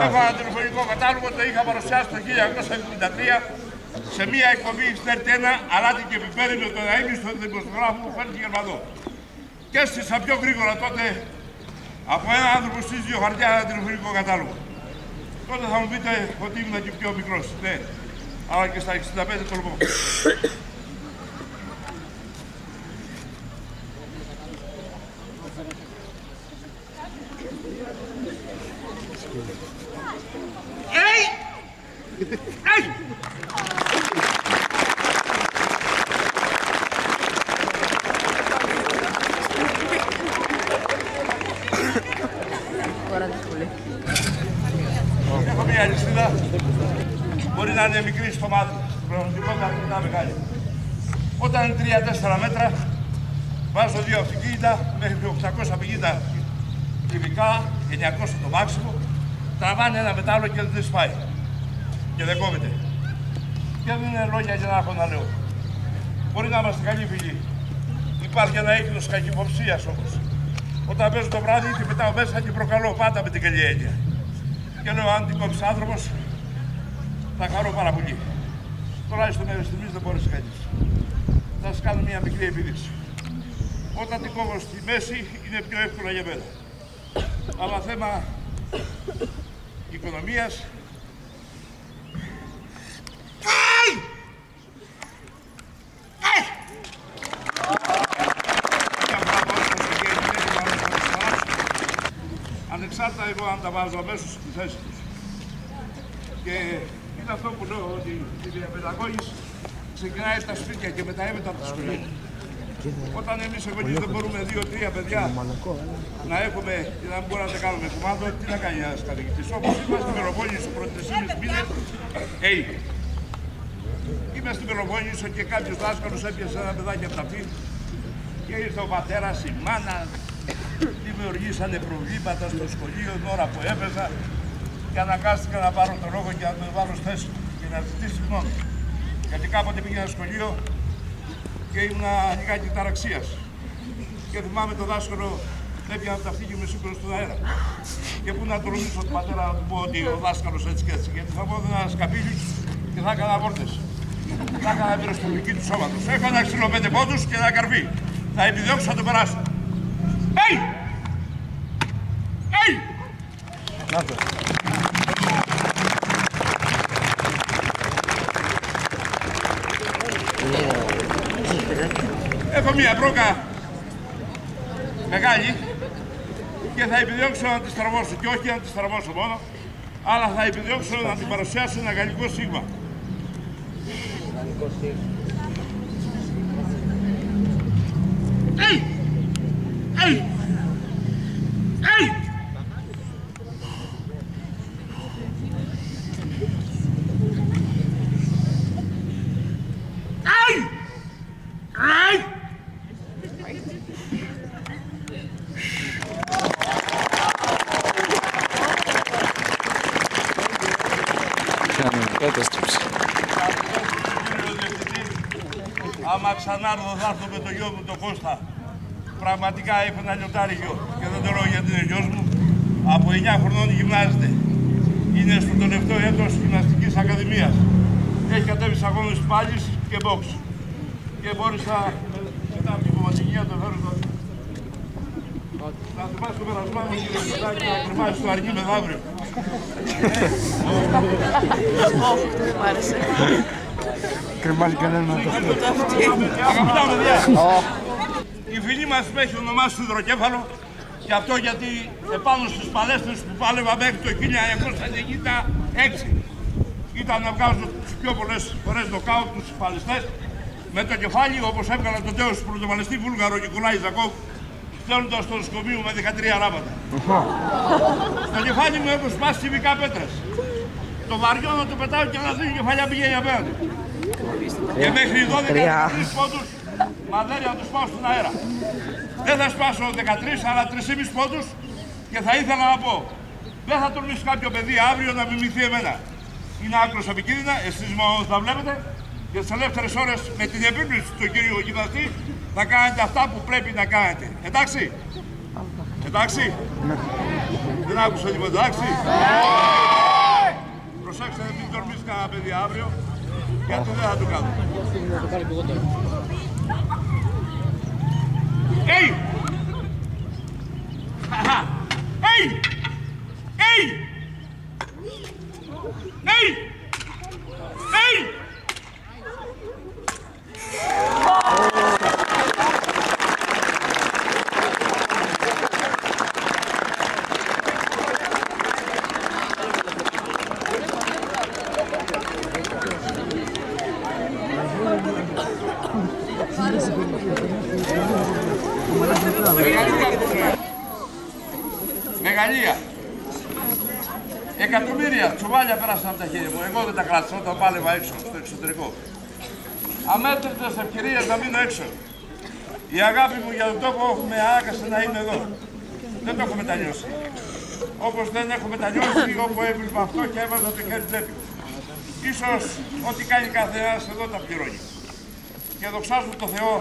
Έχω ένα τηλεφωνικό κατάλογο, το είχα παρουσιάσει το 1973 σε μία εκπομπή στην ΕΡΤ1, αλάτι και πιπέρι με τον Αΐμι στον δημοσιογράφο που φέρνει Γερμανό. Και έστησα πιο γρήγορα τότε από έναν άνθρωπο στις δύο χαρτιά ένα τηλεφωνικό κατάλογο. Τότε θα μου πείτε ότι ήμουν και πιο μικρός. Ναι, αλλά και στα 65 τολμώ. Έχω μια αλυσίδα, μπορεί να είναι μικρή στο μάτι, πραγματικότητα αρκετά μεγάλη. Όταν είναι 3-4 μέτρα, βάζω δύο αυτοκίνητα μέχρι 850 κυβικά, 900 το μάξιμο, τραβάνε ένα μετάλλο και δεν σπάει. Και δεν κόβεται. Και δεν είναι λόγια για να έχω να λέω. Μπορεί να είμαστε καλοί φίλοι. Υπάρχει ένα ίχνος καχυποψίας όμως. Όταν παίζω το βράδυ και πετάω μέσα και προκαλώ πάντα με την καλή έννοια. Και λέω αν την κόψεις άνθρωπος, θα χαρώ πάρα πολύ. Τουλάχιστον μέχρι στιγμής δεν μπορείς κανείς. Θα σας κάνω μια μικρή επίδειξη. Όταν την κόβω στη μέση είναι πιο εύκολο για μένα. Αλλά θέμα οικονομίας. Ανεξάρτητα εγώ αν τα βάζω αμέσως στη θέση τους. Και είναι αυτό που λέω ότι η διαπαιδαγώγηση ξεκινάει στα σπίτια και μεταέμεται από τα σχολεία. Όταν εμείς εγγονείς δεν μπορούμε 2-3 παιδιά να έχουμε και να μην μπορούμε να τα κάνουμε κουμάντο, τι να κάνει ένας καθηγητής. Όπως είμαστε στην Πελοπόννησο πρώτοι 3,5 μήνες, είμαι στην Πελοπόννησο και κάποιος δάσκαλος έπιασε ένα παιδάκι από τα αυτή και ήρθε ο πατέρας, η μάνα, δημιουργήσανε προβλήματα στο σχολείο την ώρα που έπαιζα και αναγκάστηκα να πάρω τον λόγο και να τον βάλω στη θέση και να ζητήσει συγγνώμη. Γιατί κάποτε πήγαινα στο σχολείο και ήμουνα λιγάκι ταραξίας. Και θυμάμαι τον δάσκαλο έπιανα από τα αυτή και με σήκωνε στον αέρα. Και πού να το ρωτήσω τον πατέρα να του πω ότι ο δάσκαλος έτσι και έτσι. Γιατί θα μου έδωνα ένα σκαπίλι και θα έκανα βόρτες. Θα έκανα μυροσκοπική του σώματος. Έχω ένα ξύλο 5 πόντους και ένα καρφί. Θα επιδιώξω να το περάσω. Έχω μία μπρόκα μεγάλη και θα επιδιώξω να τη στραβώσω και όχι να τη στραβώσω μόνο, αλλά θα επιδιώξω να την παρουσιάσω ένα γαλλικό σίγμα. Άμα ξανάρθω θα έρθω με το γιο μου τον Κώστα. Πραγματικά έχω ένα λιωτάρι γιο και δεν το λέω γιατί είναι γιος μου. Από 9 χρονών γυμνάζεται. Είναι στο τελευταίο έτος γυμναστικής ακαδημίας. Έχει κατέβει σε αγώνες πάλης και box. Και μπόρεσα μετά από την κομματικία το φέρω στο... Να θυμάσαι το περασμένο κύριε Μητάκη να κρυμάσεις το αργή μεθαύριο. Μ' άρεσε. Κρυμάζει κανένα το αυτό. Αγαπητά παιδιά, η φίλη μας με έχει ονομάσει υδροκέφαλο και αυτό γιατί επάνω στις παλέστρες που πάλευα μέχρι το 1996 ήταν να βγάζω τις πιο πολλές φορές νοκάουτ τους παλαιστές με το κεφάλι όπως έβγαλα τον τέος πρωτοβαλαιστή Βούλγαρο Νικολάη Ζακόβ στέλνοντας στο νοσοκομείο με 13 ράματα. Στο κεφάλι μου έχω σπάσει κυβικά πέτρες. Το βαριό να το πετάω και να δίνει κεφαλιά πηγαίνει απέναντι. Και μέχρι 12-13 πόντους μαδέρια να τους πάω στον αέρα. Δεν θα σπάσω 13 αλλά 3,5 πόντους και θα ήθελα να πω δεν θα τολμήσει κάποιο παιδί αύριο να μιμηθεί εμένα. Είναι άκρως επικίνδυνα, εσείς μόνο θα βλέπετε και στις ελεύθερες ώρες με την επίπληξη του κύριου γυμναστή θα κάνετε αυτά που πρέπει να κάνετε. Εντάξει? Εντάξει? Δεν άκουσα τίποτα, εντάξει? Γιατί δεν θα το κάνω. Θα το κάνω και εγώ τώρα. Hey! Hey! Hey! Hey! Hey! Μεγαλεία. Εκατομμύρια τσουβάλια πέρασαν από τα χέρια μου. Εγώ δεν τα κράτησα όταν πάλευα έξω στο εξωτερικό. Αμέτρητες ευκαιρίες να μείνω έξω. Η αγάπη μου για τον τόπο με άγκασε να είμαι εδώ. Δεν το έχω μετανιώσει. Όπως δεν έχω μετανιώσει όπου έβλεπα αυτό και έβαζα το χέρι τσέπη. Ίσως ό,τι κάνει κάθε ένας εδώ τα πληρώνει. Και δοξάζω το Θεό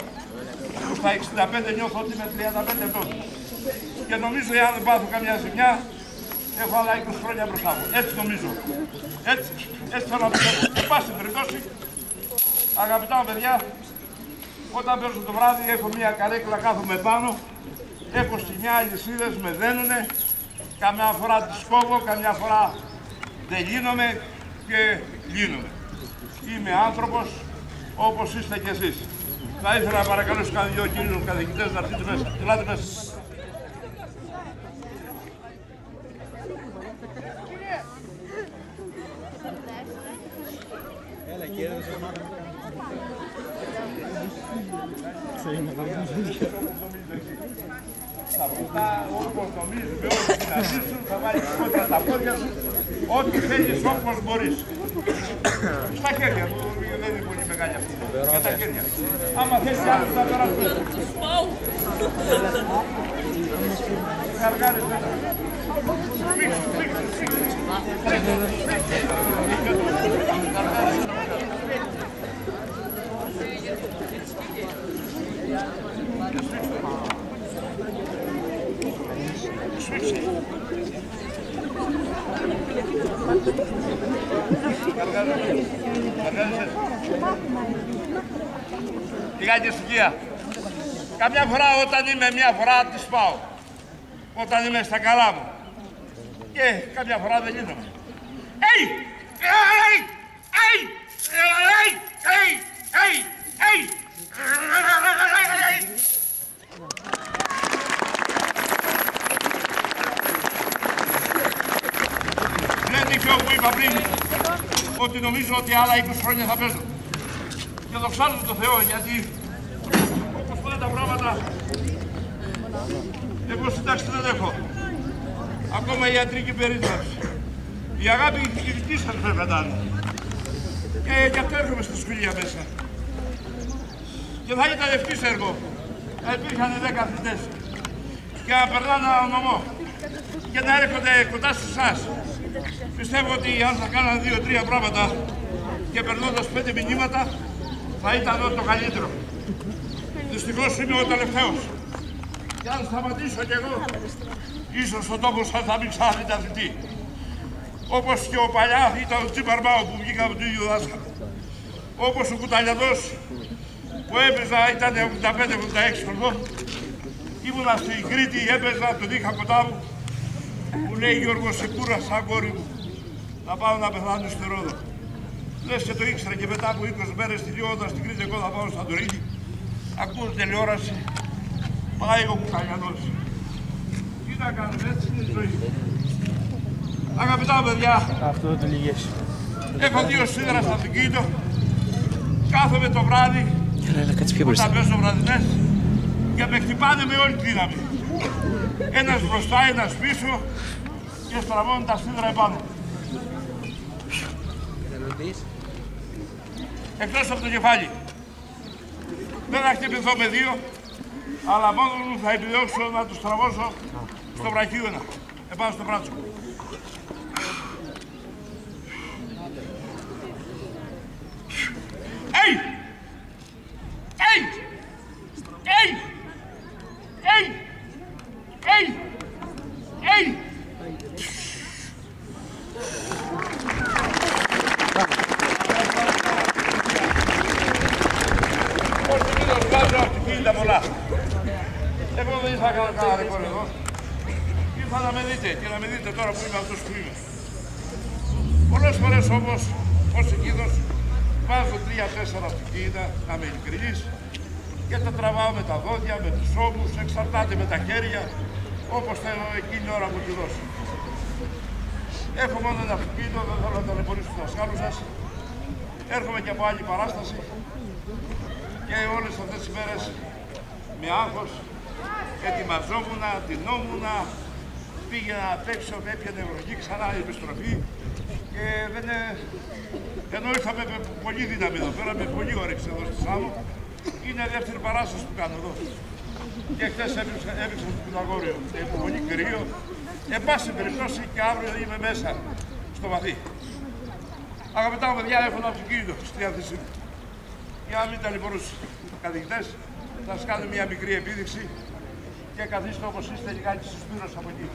που στα 65 νιώθω ότι είμαι 35 ετών. Και νομίζω εάν δεν πάθω καμιά ζημιά, έχω άλλα 20 χρόνια μπροστά μου. Έτσι νομίζω. Έτσι θέλω να πιστεύω. Εν πάση περιπτώσει, αγαπητά μου παιδιά, όταν παίζω το βράδυ έχω μια καρέκλα, κάθομαι πάνω, έχω σκοινιά, αλυσίδες, με δένουνε, καμιά φορά τις κόβω, καμιά φορά δεν λύνομαι και λύνομαι. Είμαι άνθρωπος όπως είστε κι εσείς. Θα ήθελα να παρακαλέσω κανένα δυο κύριους καθηγητές να έρθετε μέσα. Ελάτε μέσα. Έλα κύριε, δεν σας μάθαμε. Θα βουτά όπως νομίζεις, με όλη την αρχή σου, θα βάλεις κόντρα τα πόδια σου, ό,τι θέλεις όπως μπορείς. Στα χέρια μου, δεν είναι πολύ μεγάλη αυτή. Για τα χέρια. Άμα θέλεις άλλους θα περάσουμε. Καργάρες μέσα. Λίγα και στοιχεία. Καμιά φορά όταν είμαι μια φορά τη πάω. Όταν είμαι στα καλά μου. Και καμιά φορά δεν γίνομαι. Hey! Hey! Hey! Hey! Hey! Hey! Hey! Δεν τυχαίο που είπα πριν ότι νομίζω ότι άλλα 20 χρόνια θα παίζω. Και δοξάζω τον Θεό γιατί όπως πάνε τα πράγματα εγώ συντάξει δεν έχω. Ακόμα η ιατρική περίθαλψη. Η αγάπη η δική σας βέβαια ήταν. Και γι' αυτό έρχομαι στη σχολεία μέσα. Και θα ήταν ευτύς έργο. Θα υπήρχαν 10 αθλητές. Και να περνάνε ένα νομό. Και να έρχονται κοντά σε εσάς. Πιστεύω ότι αν θα κάνανε 2-3 πράγματα και περνώντας 5 μηνύματα θα ήταν το καλύτερο. Δυστυχώς είμαι ο τελευταίος. Και αν σταματήσω κι εγώ, ίσως ο τόπος σας θα μην ξαναδείτε αθλητή. Όπως και ο παλιά ήταν ο Τσιμπαρμπάου που βγήκα από το ίδιο δάσκαλο. Όπως ο Κουταλιαδός που έπαιζα, ήταν 85-86 χρονών. Ήμουνα στην Κρήτη, έπαιζα, τον είχα κοντά μου. Μου λέει Γιώργο, σε κούρασα, αγόρι μου, να πάω να πεθάνω στη Ρόδο. Λες και το ήξερα και μετά από 20 μέρες τελειώνοντας στην Κρήτη, εγώ θα πάω στα Τωρίνη. Ακούω τηλεόραση, πάει ο Κουταλιαδός. Τι να κάνουμε, έτσι είναι η ζωή. Αγαπητά παιδιά, Αυτό δεν το λυγές. έχω 2 σίδερα στο αυτοκίνητο. Κάθομαι το βράδυ, όταν παίζω βραδινές, και με χτυπάνε με όλη τη δύναμη. Ένας μπροστά, ένας πίσω και στραβώνουν τα σίδερα επάνω. Εκτός από το κεφάλι. Δεν θα χτυπηθώ με 2, αλλά μόνο μου θα επιδέξω να τους στραβώσω στο βραχίωνα, επάνω στο μπράτσο. Hey! Hey! Hey! Hey! Hey! Hey! θα έκανα κανένα ρεκόρ εδώ. Ήρθα να με δείτε και να με δείτε τώρα που είμαι αυτός που είμαι. Πολλές φορές όμως, ως εκείνος, βάζω 3-4 αυτοκίνητα, να είμαι ειλικρινής, και τα τραβάω με τα δόντια, με τους ώμους, εξαρτάται με τα χέρια, όπως θέλω εκείνη η ώρα που τη δώσω. Έχω μόνο ένα αυτοκίνητο, δεν θέλω να ταλαιπωρήσω τους δασκάλους σας. Έρχομαι και από άλλη παράσταση και όλες αυτές τις μέρες με άγχος ετοιμαζόμουν, ντυνόμουν, πήγαινα απ' έξω, έπιανε βροχή, ξανά η επιστροφή και δεν... Ενώ ήρθαμε με πολύ δύναμη εδώ πέρα, με πολύ όρεξη εδώ στη Σάμο, είναι η δεύτερη παράσταση που κάνω εδώ. Και χθες έπαιξα στο Πυθαγόριο, έχει πολύ κρύο. Εν πάση περιπτώσει και αύριο είμαι μέσα στο βαθύ. Αγαπητά μου παιδιά, έχω ένα αυτοκίνητο στη διάθεσή μου. Για να μην ταλαιπωρώ τους καθηγητές, θα σας κάνω μια μικρή επίδειξη και καθίστε όπως είστε λιγάκι στους πύρους από εκεί.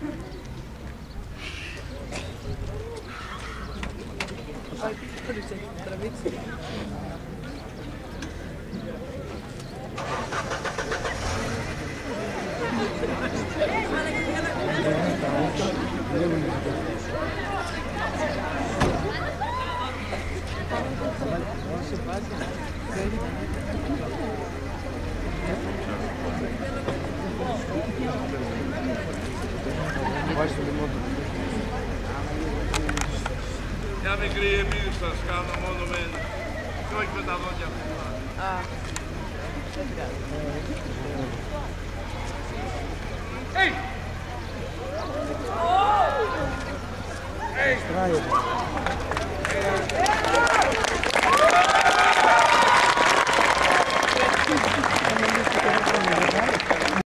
Μια μικρή επίδειξη θα σας κάνω μόνο με ένα και όχι με τα δόντια. Δεν πειράζει. Hey!